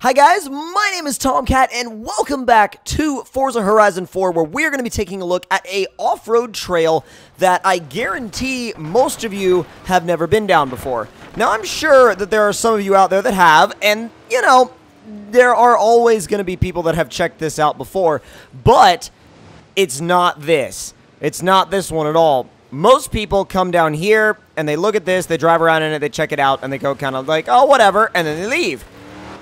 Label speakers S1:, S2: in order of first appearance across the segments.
S1: Hi guys, my name is Tomcat and welcome back to Forza Horizon 4 where we're going to be taking a look at a off-road trail that I guarantee most of you have never been down before. Now I'm sure that there are some of you out there that have, and you know, there are always going to be people that have checked this out before, but it's not this. It's not this one at all. Most people come down here and they look at this, they drive around in it, they check it out, and they go kind of like, oh, whatever, and then they leave.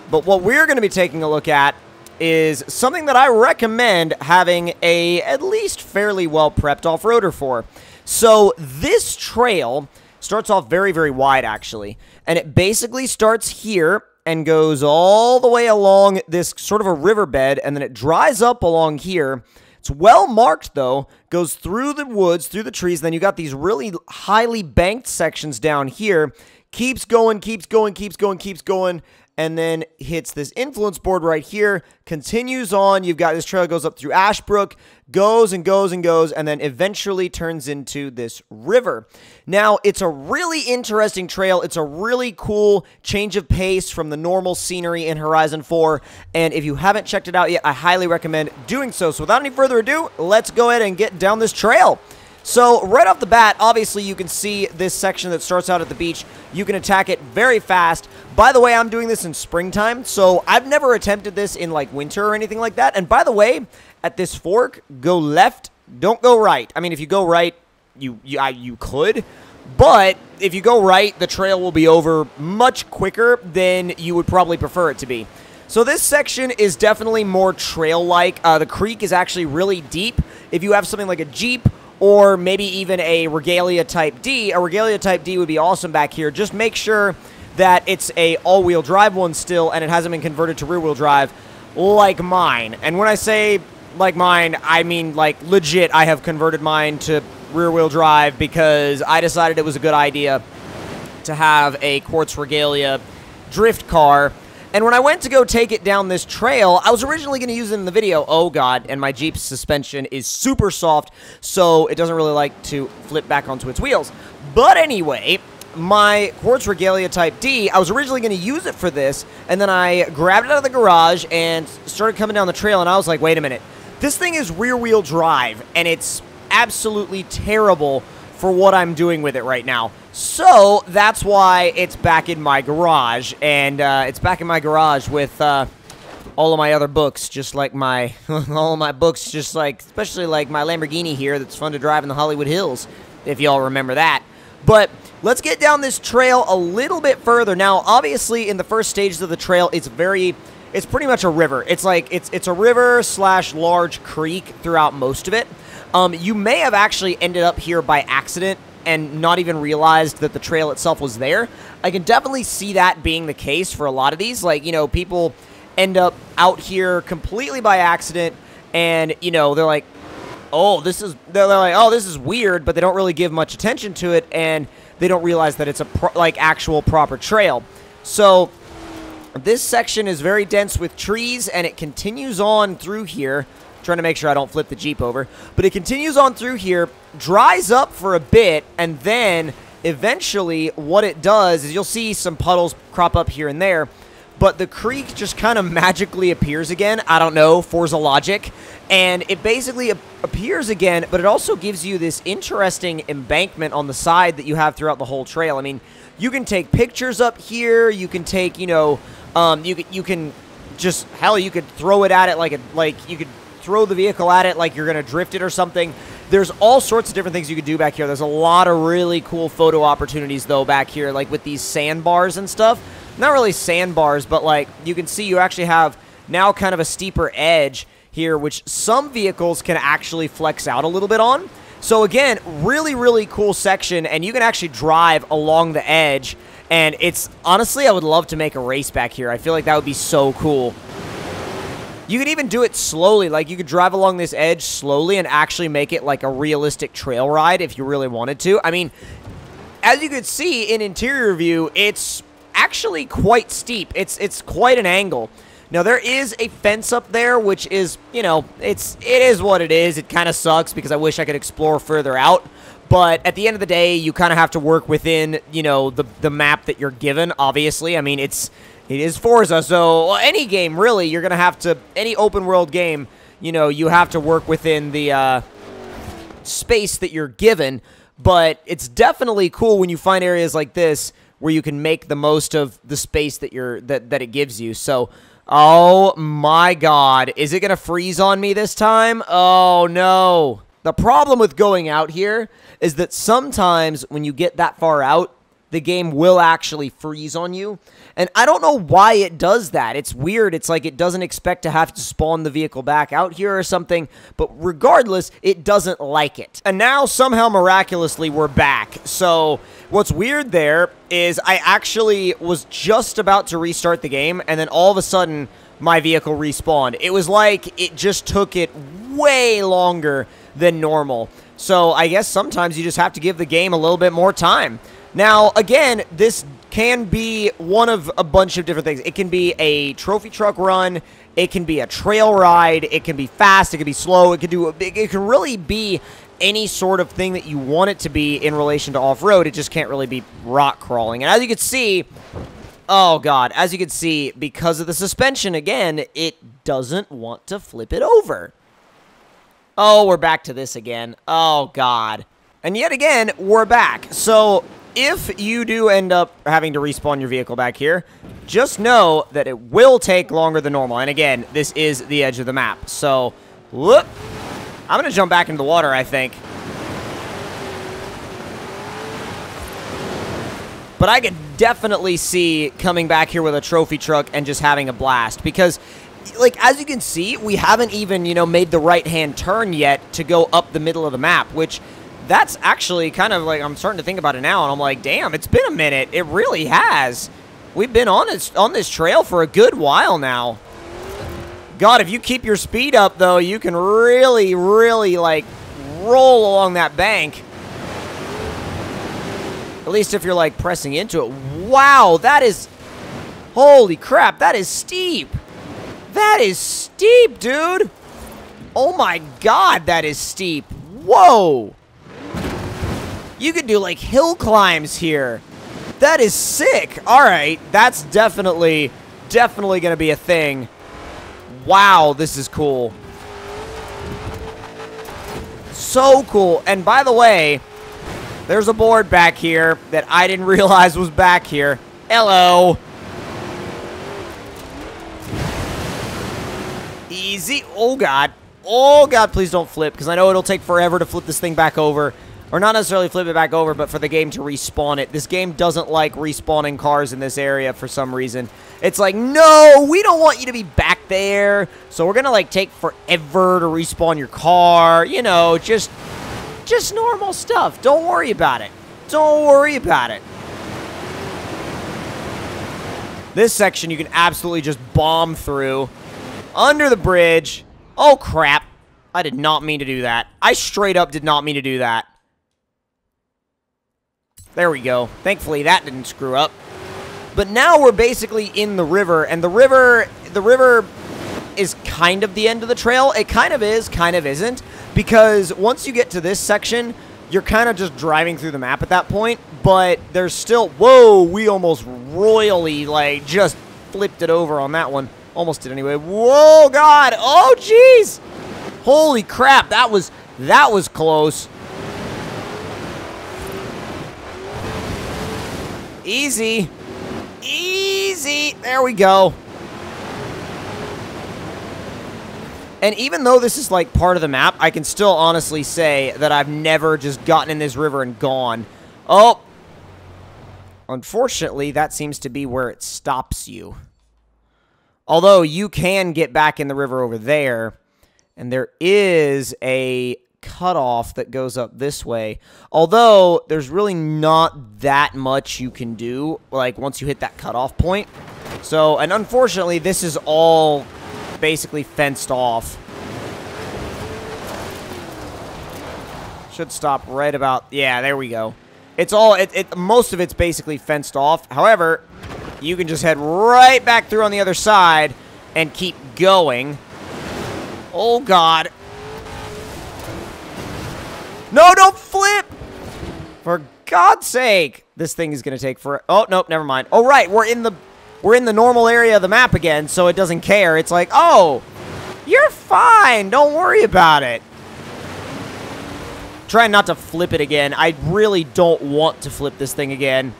S1: But what we're going to be taking a look at is something that I recommend having a at least fairly well-prepped off-roader for. So this trail starts off very, very wide, actually. And it basically starts here and goes all the way along this sort of a riverbed, and then it dries up along here. It's well marked, though, goes through the woods, through the trees, then you got these really highly banked sections down here. Keeps going, keeps going, keeps going, keeps going, and then hits this influence board right here, continues on. You've got this trail goes up through Ashbrook, goes and goes and goes, and then eventually turns into this river. Now, it's a really interesting trail. It's a really cool change of pace from the normal scenery in Horizon 4, and if you haven't checked it out yet, I highly recommend doing so. So without any further ado, let's go ahead and get down this trail. So, right off the bat, obviously you can see this section that starts out at the beach. You can attack it very fast. By the way, I'm doing this in springtime, so I've never attempted this in, like, winter or anything like that. And by the way, at this fork, go left, don't go right. I mean, if you go right, you could. But if you go right, the trail will be over much quicker than you would probably prefer it to be. So this section is definitely more trail-like. The creek is actually really deep. If you have something like a Jeep, or maybe even a Regalia Type D. A Regalia Type D would be awesome back here. Just make sure that it's a all-wheel drive one still, and it hasn't been converted to rear-wheel drive like mine. And when I say like mine, I mean like legit I have converted mine to rear-wheel drive because I decided it was a good idea to have a Quartz Regalia drift car. And when I went to go take it down this trail, I was originally going to use it in the video. Oh, God. And my Jeep's suspension is super soft, so it doesn't really like to flip back onto its wheels. But anyway, my Quartz Regalia Type D, I was originally going to use it for this, and then I grabbed it out of the garage and started coming down the trail, and I was like, wait a minute. This thing is rear-wheel drive, and it's absolutely terrible for what I'm doing with it right now. So that's why it's back in my garage, and it's back in my garage with all of my other books, just like my all of my books, just like especially like my Lamborghini here that's fun to drive in the Hollywood Hills, if y'all remember that. But let's get down this trail a little bit further. Now, obviously, in the first stages of the trail, it's pretty much a river. It's like it's a river / large creek throughout most of it. You may have actually ended up here by accident and not even realized that the trail itself was there. I can definitely see that being the case for a lot of these. Like, you know, people end up out here completely by accident, and, you know, they're like, oh, this is weird, but they don't really give much attention to it, and they don't realize that it's a actual proper trail. So this section is very dense with trees, and it continues on through here. Trying to make sure I don't flip the Jeep over. But it continues on through here, dries up for a bit, and then eventually what it does is you'll see some puddles crop up here and there, but the creek just kind of magically appears again. I don't know, Forza logic. And it basically appears again, but it also gives you this interesting embankment on the side that you have throughout the whole trail. I mean, you can take pictures up here. You can take, you know, you can just, hell, you could throw it at it you could throw the vehicle at it like you're going to drift it or something. There's all sorts of different things you could do back here. There's a lot of really cool photo opportunities, though, back here, like with these sandbars and stuff. Not really sandbars, but, like, you can see you actually have now kind of a steeper edge here, which some vehicles can actually flex out a little bit on. So, again, really, really cool section, and you can actually drive along the edge, and it's, honestly, I would love to make a race back here. I feel like that would be so cool. You could even do it slowly, like you could drive along this edge slowly and actually make it like a realistic trail ride if you really wanted to. I mean, as you could see in interior view, it's actually quite steep. It's quite an angle. Now, there is a fence up there, which is, you know, it is what it is. It kind of sucks because I wish I could explore further out. But at the end of the day, you kind of have to work within, you know, the map that you're given, obviously. I mean, it's It is Forza, so well, any game, really, you're going to have to, any open world game, you know, you have to work within the space that you're given, but it's definitely cool when you find areas like this where you can make the most of the space that that it gives you. So, oh my god, is it going to freeze on me this time? Oh no. The problem with going out here is that sometimes when you get that far out, the game will actually freeze on you. And I don't know why it does that. It's weird. It's like it doesn't expect to have to spawn the vehicle back out here or something. But regardless, it doesn't like it. And now, somehow, miraculously, we're back. So what's weird there is I actually was just about to restart the game, and then all of a sudden, my vehicle respawned. It was like it just took it way longer than normal. So I guess sometimes you just have to give the game a little bit more time. Now, again, this can be one of a bunch of different things. It can be a trophy truck run. It can be a trail ride. It can be fast. It can be slow. It can really be any sort of thing that you want it to be in relation to off-road. It just can't really be rock crawling. And as you can see, oh god, as you can see, because of the suspension, again, it doesn't want to flip it over. Oh, we're back to this again. Oh god. And yet again, we're back. So if you do end up having to respawn your vehicle back here, just know that it will take longer than normal. And again, this is the edge of the map. So, whoop. I'm going to jump back into the water, I think. But I could definitely see coming back here with a trophy truck and just having a blast. Because, like, as you can see, we haven't even, you know, made the right-hand turn yet to go up the middle of the map, which that's actually kind of like, I'm starting to think about it now, and I'm like, damn, it's been a minute. It really has. We've been on this trail for a good while now. God, if you keep your speed up, though, you can really, really, like, roll along that bank. At least if you're, like, pressing into it. Wow, that is... Holy crap, that is steep. That is steep, dude. Oh, my God, that is steep. Whoa. You could do, like, hill climbs here. That is sick. All right, that's definitely going to be a thing. Wow, this is cool. So cool. And by the way, there's a board back here that I didn't realize was back here. Hello. Easy. Oh, God. Oh, God, please don't flip, because I know it'll take forever to flip this thing back over. Or not necessarily flip it back over, but for the game to respawn it. This game doesn't like respawning cars in this area for some reason. It's like, no, we don't want you to be back there. So we're going to, like, take forever to respawn your car. You know, just normal stuff. Don't worry about it. Don't worry about it. This section you can absolutely just bomb through. Under the bridge. Oh, crap. I did not mean to do that. I straight up did not mean to do that. There we go. Thankfully, that didn't screw up. But now we're basically in the river, and the river is kind of the end of the trail. It kind of is, kind of isn't, because once you get to this section, you're kind of just driving through the map at that point, but there's still... Whoa, we almost royally, like, just flipped it over on that one. Almost did anyway. Whoa, God! Oh, jeez! Holy crap, that was close. Easy. Easy. There we go. And even though this is like part of the map, I can still honestly say that I've never just gotten in this river and gone. Oh. Unfortunately, that seems to be where it stops you. Although you can get back in the river over there. And there is a cutoff that goes up this way. Although, there's really not that much you can do, like, once you hit that cutoff point. So, and unfortunately, this is all basically fenced off. Should stop right about... Yeah, there we go. It's all... most of it's basically fenced off. However, you can just head right back through on the other side and keep going. Oh, God. No, don't flip! For God's sake. This thing is going to take for... Oh, nope, never mind. Oh, right, we're in the... we're in the normal area of the map again, so it doesn't care. It's like, oh, you're fine. Don't worry about it. Trying not to flip it again. I really don't want to flip this thing again.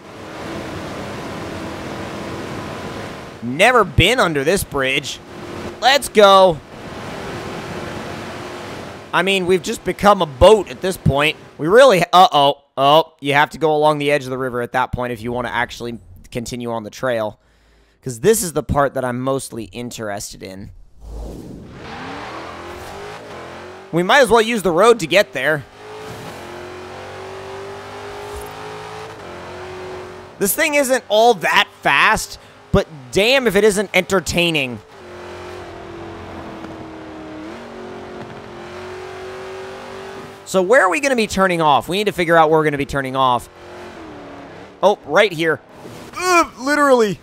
S1: Never been under this bridge. Let's go. I mean, we've just become a boat at this point. We really... Uh-oh. Oh, you have to go along the edge of the river at that point if you want to actually continue on the trail. Because this is the part that I'm mostly interested in. We might as well use the road to get there. This thing isn't all that fast, but damn if it isn't entertaining. So where are we going to be turning off? We need to figure out where we're going to be turning off. Oh, right here. Ugh, literally.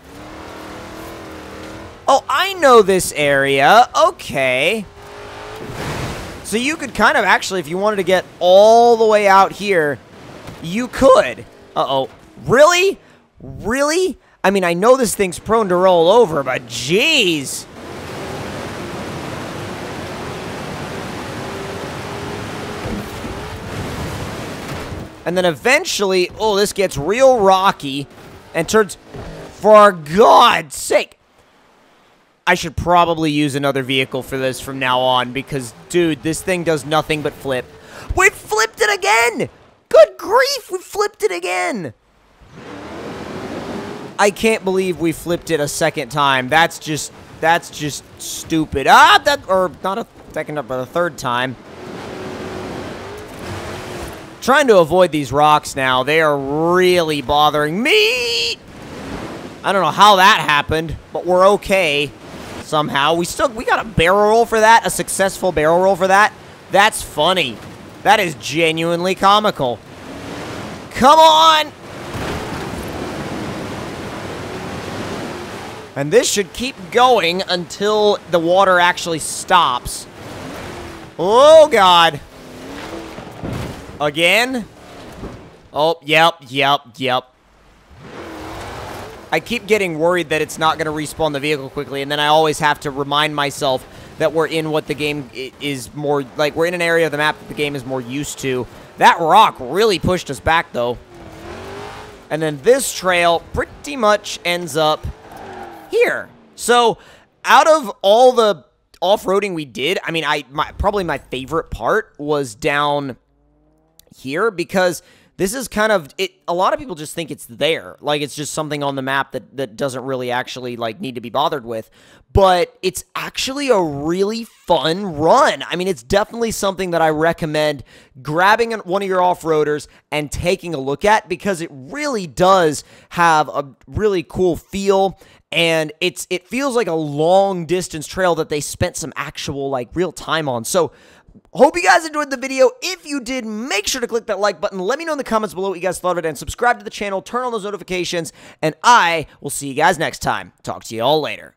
S1: Oh, I know this area. Okay. So you could kind of actually, if you wanted to get all the way out here, you could. Uh-oh. Really? Really? I mean, I know this thing's prone to roll over, but jeez. And then eventually, oh, this gets real rocky and turns, for God's sake. I should probably use another vehicle for this from now on because, dude, this thing does nothing but flip. We flipped it again! Good grief, we flipped it again! I can't believe we flipped it a second time. That's just stupid. Or not a second, but a third time. Trying to avoid these rocks now. They are really bothering me. I don't know how that happened, but we're okay somehow. We got a barrel roll for that, a successful barrel roll for that. That's funny. That is genuinely comical. Come on. And this should keep going until the water actually stops. Oh, God. Again? Oh, yep. I keep getting worried that it's not going to respawn the vehicle quickly, and then I always have to remind myself that we're in what the game is more... Like, we're in an area of the map that the game is more used to. That rock really pushed us back, though. And then this trail pretty much ends up here. So, out of all the off-roading we did, I mean, probably my favorite part was down here because this is kind of it. A lot of people just think it's there, like it's just something on the map that doesn't really actually like need to be bothered with, but it's actually a really fun run. I mean, it's definitely something that I recommend grabbing one of your off-roaders and taking a look at because it really does have a really cool feel. And it feels like a long distance trail that they spent some actual like real time on. So hope you guys enjoyed the video. If you did, make sure to click that like button. Let me know in the comments below what you guys thought of it, and subscribe to the channel, turn on those notifications, and I will see you guys next time. Talk to you all later.